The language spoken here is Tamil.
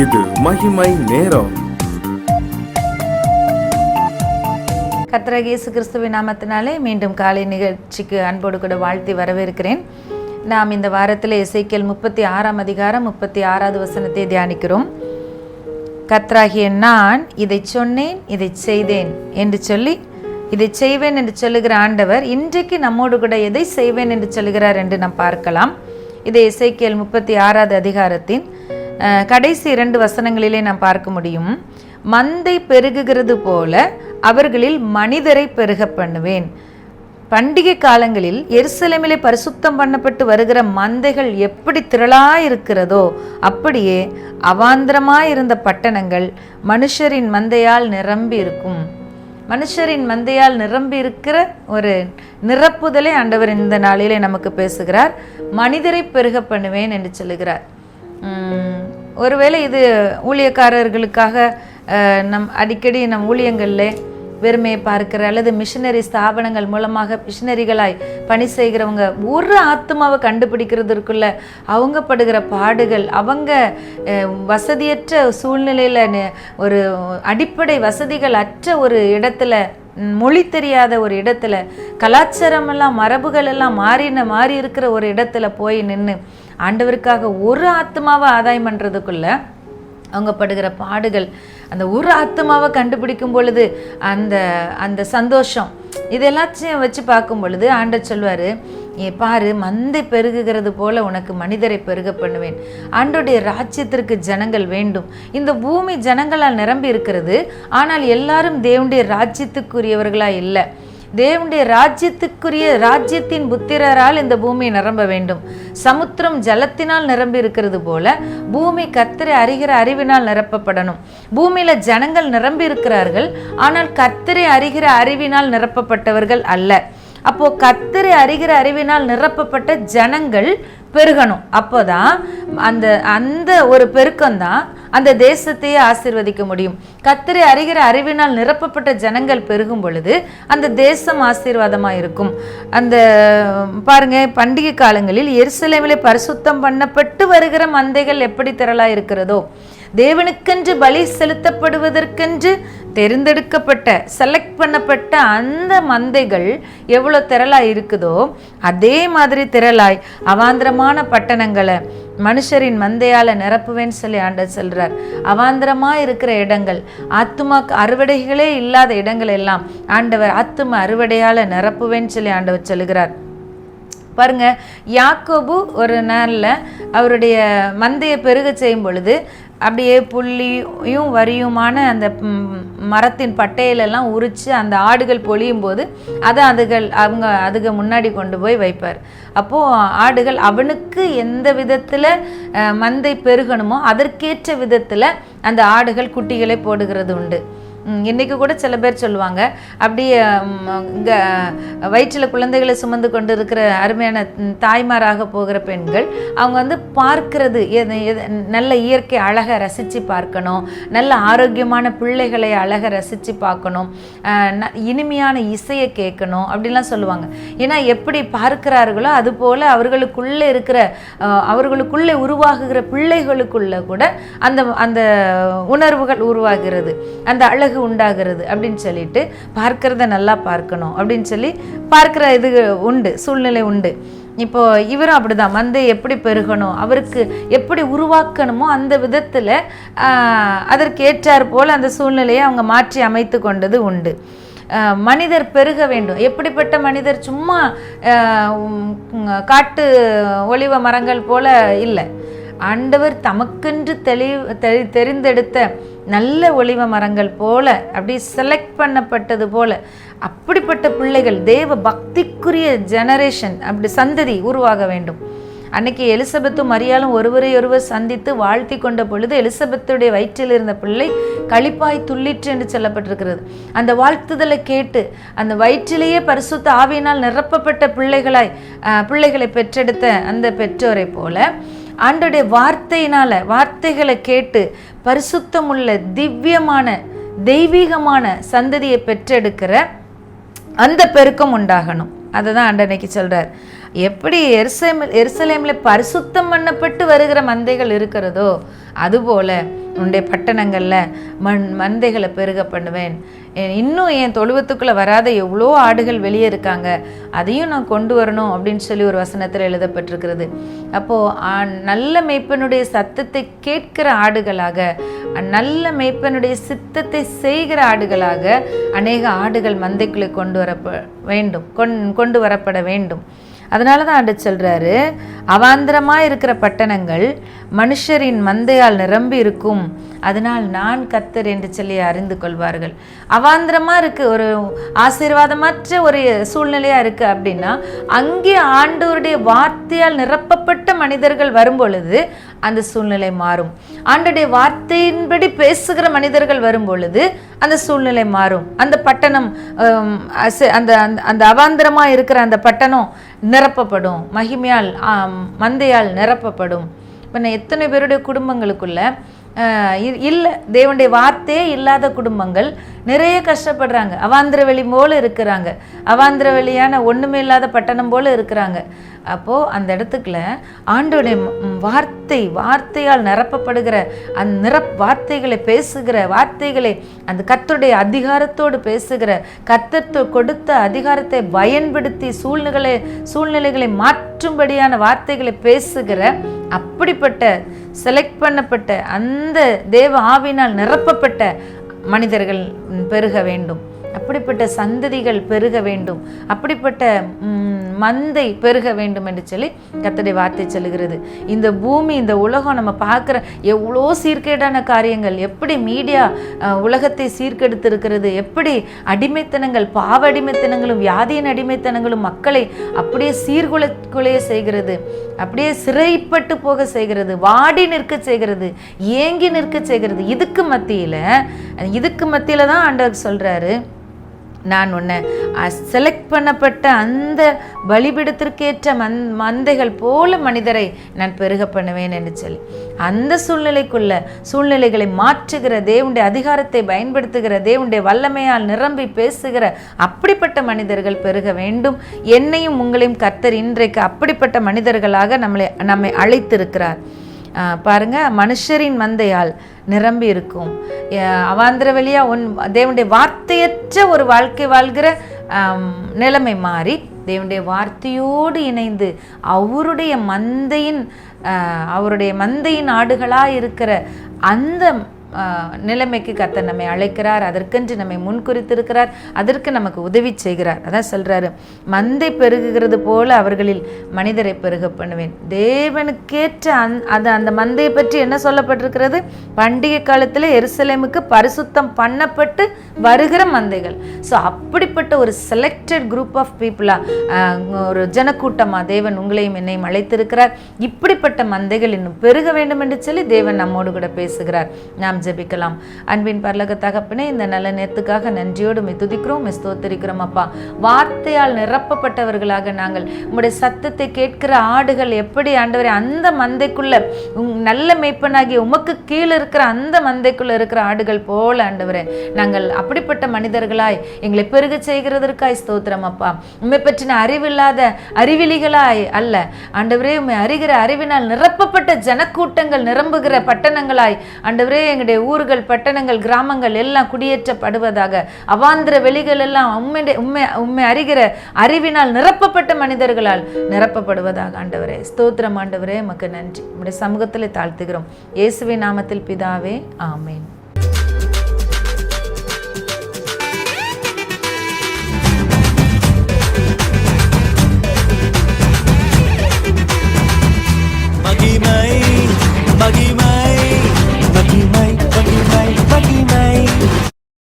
இது மகிமை நேரம். கர்த்தராகிய இயேசு கிறிஸ்துவின் நாமத்தினாலே மீண்டும் காலை நிகழ்ச்சிக்கு அன்போடு கூட வாழ்த்தி வரவேற்கிறேன். நாம் இந்த வாரத்தில் எசேக்கியேல் 36 அதிகாரம் 36வது வசனத்தை தியானிக்கிறோம். கர்த்தராகிய நான் இதை சொன்னேன், இதை செய்தேன் என்று சொல்லி, இதை செய்வேன் என்று சொல்லுகிற ஆண்டவர் இன்றைக்கு நம்மோடு கூட எதை செய்வேன் என்று சொல்லுகிறார் என்று நாம் பார்க்கலாம். இது எசேக்கியேல் 36வது அதிகாரத்தின் கடைசி 2 வசனங்களிலே நாம் பார்க்க முடியும். மந்தை பெருகுகிறது போல அவர்களில் மனிதரை பெருக பண்ணுவேன். பண்டிகை காலங்களில் எருசலேமிலே பரிசுத்தம் பண்ணப்பட்டு வருகிற மந்தைகள் எப்படி திரளாயிருக்கிறதோ அப்படியே அவாந்திரமாயிருந்த பட்டணங்கள் மனுஷரின் மந்தையால் நிரம்பி இருக்கும். மனுஷரின் மந்தையால் நிரம்பி இருக்கிற ஒரு நிரப்புதலை ஆண்டவர் இந்த நாளிலே நமக்கு பேசுகிறார். மனிதரை பெருக பண்ணுவேன் என்று சொல்லுகிறார். ஒருவேளை இது ஊழியக்காரர்களுக்காக அடிக்கடி நம் ஊழியங்களில் வெறுமையை பார்க்கிற அல்லது மிஷினரி ஸ்தாபனங்கள் மூலமாக மிஷினரிகளாய் பணி செய்கிறவங்க ஒரு ஆத்மாவை கண்டுபிடிக்கிறதுக்குள்ள அவங்க படுகிற பாடுகள், அவங்க வசதியற்ற சூழ்நிலையில் ஒரு அடிப்படை வசதிகள் அற்ற ஒரு இடத்துல, மொழி தெரியாத ஒரு இடத்துல, கலாச்சாரமெல்லாம் மரபுகள் எல்லாம் மாறி இருக்கிற ஒரு இடத்துல போய் நின்று ஆண்டவருக்காக ஒரு ஆத்மாவை ஆதாயம் பண்ணுறதுக்குள்ள அவங்க படுகிற பாடுகள், அந்த ஒரு ஆத்மாவை கண்டுபிடிக்கும் பொழுது அந்த சந்தோஷம், இதெல்லாத்தையும் வச்சு பார்க்கும் பொழுது ஆண்டவர் சொல்வார், பாரு, மந்தை பெருகுகிறது போல உனக்கு மனிதரை பெருக பண்ணுவேன். ஆண்டோடைய ராஜ்யத்திற்கு ஜனங்கள் வேண்டும். இந்த பூமி ஜனங்களால் நிரம்பி இருக்கிறது. ஆனால் எல்லாரும் தேவனுடைய ராஜ்யத்துக்குரியவர்களா இல்லை. தேவனுடைய ராஜ்யத்தின் புத்திரரால் இந்த பூமி நிரம்ப வேண்டும். சமுத்திரம் ஜலத்தினால் நிரம்பி இருக்கிறது போல பூமி கர்த்தரை அறிகிற அறிவினால் நிரப்பப்படணும். பூமியில ஜனங்கள் நிரம்பி இருக்கிறார்கள், ஆனால் கர்த்தரை அறிகிற அறிவினால் நிரப்பப்பட்டவர்கள் அல்ல. அப்போ கர்த்தரை அறிகிற அறிவினால் நிரப்பப்பட்ட ஜனங்கள் பெருகணும். அப்போதான் அந்த ஒரு பெருக்கம்தான் அந்த தேசத்தையே ஆசீர்வதிக்க முடியும். கர்த்தரை அறிகிற அறிவினால் நிரப்பப்பட்ட ஜனங்கள் பெருகும் பொழுது அந்த தேசம் ஆசீர்வாதமாக இருக்கும். அந்த பாருங்க, பண்டிகை காலங்களில் எருசலேமிலே பரிசுத்தம் பண்ணப்பட்டு வருகிற மந்தைகள் எப்படி திரளா இருக்கிறதோ, தேவனுக்கென்று பலி செலுத்தப்படுவதற்கென்று தெரிந்தெடுக்கப்பட்ட செலக்ட் பண்ணப்பட்ட அந்த மந்தைகள் எவ்வளோ திரளாய் இருக்குதோ அதே மாதிரி திரளாய் அவாந்திரமான பட்டணங்களை மனுஷரின் மந்தையால நிரப்புவேன்னு சொல்லி ஆண்டவர் சொல்றார். அவாந்திரமா இருக்கிற இடங்கள், ஆத்துமாக்கு அறுவடைகளே இல்லாத இடங்கள் எல்லாம் ஆண்டவர் ஆத்தும அறுவடையால நிரப்புவேன்னு சொல்லி ஆண்டவர் சொல்லுகிறார். பாருங்க, யாக்கோபு ஒரு நாளில் அவருடைய மந்தையை பெருக செய்யும் பொழுது அப்படியே புள்ளியும் வரியுமான அந்த மரத்தின் பட்டையிலெல்லாம் உரித்து அந்த ஆடுகள் பொழியும் போது அதை அதுக முன்னாடி கொண்டு போய் வைப்பார். அப்போது ஆடுகள் அவனுக்கு எந்த விதத்தில் மந்தை பெருகணுமோ அதற்கேற்ற விதத்தில் அந்த ஆடுகள் குட்டிகளை போடுகிறது உண்டு. இன்றைக்கு கூட சில பேர் சொல்லுவாங்க, அப்படியே வயிற்றில் குழந்தைகளை சுமந்து கொண்டு இருக்கிற அருமையான தாய்மாராக போகிற பெண்கள், அவங்க பார்க்கறது நல்ல இயற்கை அழகை ரசித்து பார்க்கணும், நல்ல ஆரோக்கியமான பிள்ளைகளை அழகை ரசித்து பார்க்கணும், இனிமையான இசையை கேட்கணும் அப்படிலாம் சொல்லுவாங்க. ஏன்னா எப்படி பார்க்கிறார்களோ அதுபோல் அவர்களுக்குள்ளே உருவாகுகிற பிள்ளைகளுக்குள்ள கூட அந்த உணர்வுகள் உருவாகிறது, அந்த அழகு உண்டாகிறது அப்படின்னு சொல்லிட்டு பார்க்கறத நல்லா பார்க்கணும் அப்படின்னு சொல்லி பார்க்கிற இது உண்டு, சூழ்நிலை உண்டு. இப்போ இவரும் அப்படிதான், மந்தை எப்படி பெருகணும், அவருக்கு எப்படி உருவாக்கணுமோ அந்த விதத்தில் அதற்கு ஏற்றார் போல் அந்த சூழ்நிலையை அவங்க மாற்றி அமைத்து கொண்டது உண்டு. மனிதர் பெருக வேண்டும். எப்படிப்பட்ட மனிதர்? சும்மா காட்டு ஒலிவ மரங்கள் போல இல்லை. ஆண்டவர் தமக்கென்று தெரிந்தெடுத்த நல்ல ஒலிவ மரங்கள் போல, அப்படி செலக்ட் பண்ணப்பட்டது போல, அப்படிப்பட்ட பிள்ளைகள், தேவ பக்திக்குரிய ஜெனரேஷன், அப்படி சந்ததி உருவாக வேண்டும். அன்னைக்கு எலிசபெத்தும் மரியாளும் ஒருவரையொருவர் சந்தித்து வாழ்த்தி கொண்ட பொழுது எலிசபெத்துடைய வயிற்றில் இருந்த பிள்ளை களிப்பாய் துள்ளிற்று என்று சொல்லப்பட்டிருக்கிறது. அந்த வாழ்த்துதலை கேட்டு அந்த வயிற்றிலேயே பரிசுத்த ஆவியினால் நிரப்பப்பட்ட பிள்ளைகளை பெற்றெடுத்த அந்த பெற்றோரை போல ஆண்டோடைய வார்த்தைகளை கேட்டு பரிசுத்தமுள்ள திவ்யமான தெய்வீகமான சந்ததியை பெற்றெடுக்கிற அந்த பெருக்கம் உண்டாகணும். அதை தான் ஆண்டனைக்கு சொல்றார். எப்படி எருசலேமில் பரிசுத்தம் பண்ணப்பட்டு வருகிற மந்தைகள் இருக்கிறதோ அதுபோல உன்னுடைய பட்டணங்களில் மந்தைகளை பெருக பண்ணுவேன். இன்னும் என் தொழுவத்துக்குள்ளே வராத எவ்வளோ ஆடுகள் வெளியே இருக்காங்க, அதையும் நான் கொண்டு வரணும் அப்படின்னு சொல்லி ஒரு வசனத்தில் எழுதப்பட்டிருக்கிறது. அப்போது நல்ல மேய்ப்பனுடைய சத்தத்தை கேட்கிற ஆடுகளாக, நல்ல மேய்ப்பனுடைய சித்தத்தை செய்கிற ஆடுகளாக அநேக ஆடுகள் மந்தைக்குள்ளே கொண்டு வரப்பட வேண்டும். அதனால தான் ஆண்டு சொல்கிறாரு, அவாந்திரமாக இருக்கிற பட்டணங்கள் மனுஷரின் மந்தையால் நிரம்பி இருக்கும், அதனால் நான் கர்த்தர் என்று சொல்லி அறிந்து கொள்வார்கள். அவாந்திரமாக இருக்குது, ஒரு ஆசீர்வாதமற்ற ஒரு சூழ்நிலையாக இருக்குது அப்படின்னா, அங்கே ஆண்டவருடைய வார்த்தையால் நிரப்பப்பட்ட மனிதர்கள் வரும் பொழுது அந்த சூழ்நிலை மாறும். ஆண்டவருடைய வார்த்தையின்படி பேசுகிற மனிதர்கள் வரும் பொழுது அந்த சூழ்நிலை மாறும். அந்த பட்டணம் அந்த அந்த அவாந்திரமாக இருக்கிற அந்த பட்டணம் நிரப்பப்படும், மகிமையால் மந்தையால் நிரப்பப்படும். இப்போ எத்தனை பேருடைய குடும்பங்களுக்குள்ள இல்லை, தேவனுடைய வார்த்தையே இல்லாத குடும்பங்கள் நிறைய கஷ்டப்படுறாங்க. அவாந்திர வெளி போல இருக்கிறாங்க, அவாந்திர வெளியான ஒன்றுமே இல்லாத பட்டணம் போல இருக்கிறாங்க. அப்போது அந்த இடத்துக்குள்ள ஆண்டோடைய வார்த்தையால் நிரப்பப்படுகிற அந்த வார்த்தைகளை பேசுகிற வார்த்தைகளை, அந்த கர்த்தருடைய அதிகாரத்தோடு பேசுகிற, கர்த்தர் கொடுத்த அதிகாரத்தை பயன்படுத்தி சூழ்நிலைகளை மாற்றும்படியான வார்த்தைகளை பேசுகிற அப்படிப்பட்ட செலக்ட் பண்ணப்பட்ட அந்த தேவ ஆவினால் நிரப்பப்பட்ட மனிதர்கள் பெருக வேண்டும். அப்படிப்பட்ட சந்ததிகள் பெருக வேண்டும், அப்படிப்பட்ட மந்தை பெருக வேண்டும் என்று சொல்லி கர்த்தருடைய வார்த்தை சொல்லுகிறது. இந்த பூமி, இந்த உலகம் நம்ம பார்க்குற எவ்வளோ சீர்கேடான காரியங்கள், எப்படி மீடியா உலகத்தை சீர்கெடுத்திருக்கிறது, எப்படி அடிமைத்தனங்கள், பாவ அடிமைத்தனங்களும் வியாதியின் அடிமைத்தனங்களும் மக்களை அப்படியே சீர்குலைய செய்கிறது, அப்படியே சிறைப்பட்டு போக செய்கிறது, வாடி நிற்க செய்கிறது, ஏங்கி நிற்க செய்கிறது. இதுக்கு மத்தியில் தான் ஆண்டவர் சொல்கிறாரு, நான் உன்னை செலக்ட் பண்ணப்பட்ட அந்த பலிபிடத்திற்கேற்ற மந்தைகள் போல மனிதரை நான் பெருக பண்ணுவேன் என்று சொல்லி, அந்த சூழ்நிலைகளை மாற்றுகிற, தேவனுடைய அதிகாரத்தை பயன்படுத்துகிற, தேவனுடைய வல்லமையால் நிரம்பி பேசுகிற அப்படிப்பட்ட மனிதர்கள் பெருக வேண்டும். என்னையும் உங்களையும் கர்த்தர் இன்றைக்கு அப்படிப்பட்ட மனிதர்களாக நம்மை அழைத்திருக்கிறார். பாருங்க, மனுஷரின் மந்தையால் நிரம்பி இருக்கும். அவாந்திர வழியா தேவனுடைய வார்த்தையற்ற ஒரு வாழ்க்கை வாழ்கிற நிலைமை மாறி தேவனுடைய வார்த்தையோடு இணைந்து அவருடைய மந்தையின் ஆடுகளாக இருக்கிற அந்த நிலைமைக்கு கர்த்தர் நம்மை அழைக்கிறார். அதற்கென்று நம்மை முன்குறித்திருக்கிறார், அதற்கு நமக்கு உதவி செய்கிறார். அதான் சொல்றாரு, மந்தை பெருகுகிறது போல அவர்களில் மனிதரை பெருக பண்ணுவேன். தேவனுக்கேற்ற அந்த மந்தையை பற்றி என்ன சொல்லப்பட்டிருக்கிறது? பண்டிகை காலத்தில் எருசலேமுக்கு பரிசுத்தம் பண்ணப்பட்டு வருகிற மந்தைகள். ஸோ அப்படிப்பட்ட ஒரு செலக்டட் குரூப் ஆஃப் பீப்புளா, ஒரு ஜனக்கூட்டமா தேவன் உங்களையும் என்னையும் அழைத்திருக்கிறார். இப்படிப்பட்ட மந்தைகள் இன்னும் பெருக வேண்டும் என்று சொல்லி தேவன் நம்மோடு கூட பேசுகிறார். நாம் ஜெபிக்கலாம். அன்பின் பரலோக தகப்பனே, இந்த நல்ல நேரத்துக்காக நன்றியோடு துதிக்கிறோம், ஸ்தோத்திரிக்கிறோம். அப்பா, வார்த்தையால் நிரப்பப்பட்டவர்களாக நாங்கள் உம்முடைய சத்தத்தை கேட்கிற ஆடுகள் எப்படி ஆண்டவரே அந்த மந்தைக்குள்ள நல்ல மேய்ப்பனாகிய உமக்கு கீழே இருக்கிற அந்த மந்தைக்குள்ள இருக்கிற ஆடுகள் போல ஆண்டவரே நாங்கள் அப்படிப்பட்ட மனிதர்களாய் எங்களை பெருக செய்கிறதற்காய் ஸ்தோத்திரம். அப்பா, உண்மை பற்றின அறிவில்லாத அறிவிலிகளாய் அல்ல ஆண்டவரே, உண்மை அறிகிற அறிவினால் நிரப்பப்பட்ட ஜனக்கூட்டங்கள் நிரம்புகிற பட்டணங்களாய் ஆண்டவரே எங்களுடைய ஊர்கள், பட்டணங்கள், கிராமங்கள் எல்லாம் குடியேற்றப்படுவதாக, அவாந்திர வெளிகள் எல்லாம் உண்மை அறிகிற அறிவினால் நிரப்பப்பட்ட மனிதர்களால் நிரப்பப்படுவதாக ஆண்டவரே ஸ்தோத்திரம். ஆண்டவரே உமக்கு நன்றி. உம்முடைய சமூகத்தில் தாழ்த்துகிறோம். இயேசுவின் நாமத்தில் பிதாவே, ஆமேன்.